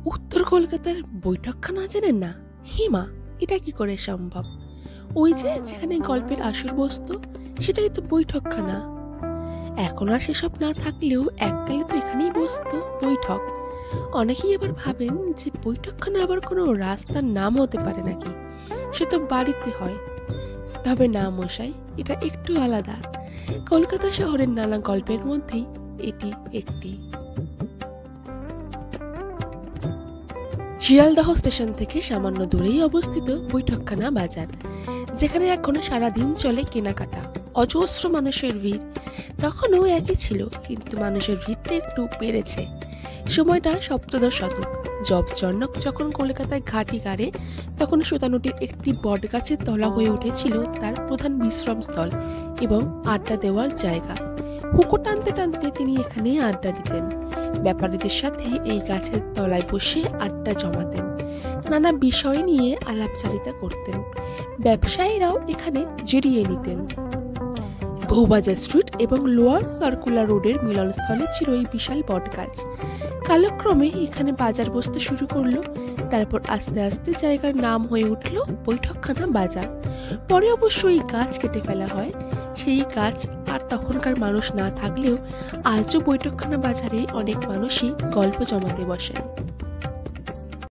উত্তর কলকাতার বৈঠকখানা জানেন না? হিমা, এটা কি করে সম্ভব? ওই যে যেখানে গল্পের আসর বসতো, সেটাই তো বৈঠকখানা। এখন আর সেসব না থাকলেও এককালে তো এখানেই বসতো বৈঠক। অনেকেই আবার ভাবেন যে বৈঠকখানা আবার কোনো রাস্তার নাম হতে পারে নাকি, সে তো বাড়িতে হয়। তবে না মশাই, এটা একটু আলাদা। কলকাতা শহরের নানা গল্পের মধ্যেই এটি একটি। শিয়ালদহ স্টেশন থেকে সামান্য দূরেই অবস্থিত বৈঠকখানা বাজার, যেখানে এখনো সারাদিন চলে কেনাকাটা। অজস্র মানুষের ভিড়। তখনও একই ছিল, কিন্তু মানুষের ভিড়টা একটু বেড়েছে। সময়টা সপ্তদশ শতক। জর্নক যখন কলকাতায় ঘাঁটি গাড়ে, তখন সুতানুটির একটি বটগাছের তলা হয়ে উঠেছিল তার প্রধান বিশ্রামস্থল এবং আড্ডা দেওয়ার জায়গা। হুকো টানতে টানতে তিনি এখানে আড্ডা দিতেন। ব্যাপারীদের সাথে এই গাছের তলায় বসে আড্ডা জমাতেন, নানা বিষয় নিয়ে আলাপচারিতা করতেন। ব্যবসায়ীরাও এখানে জড়িয়ে নিতেন। বউবাজার স্ট্রিট এবং লোয়ার সার্কুলার রোডের মিলনস্থলে ছিল এই বিশাল বটগাছ। কালক্রমে এখানে বাজার বসতে শুরু করলো। তারপর আস্তে আস্তে জায়গার নাম হয়ে উঠল বৈঠকখানা বাজার। পরে অবশ্য এই গাছ কেটে ফেলা হয়। সেই গাছ আর তখনকার মানুষ না থাকলেও আজও বৈঠকখানা বাজারে অনেক মানুষই গল্প জমাতে বসেন।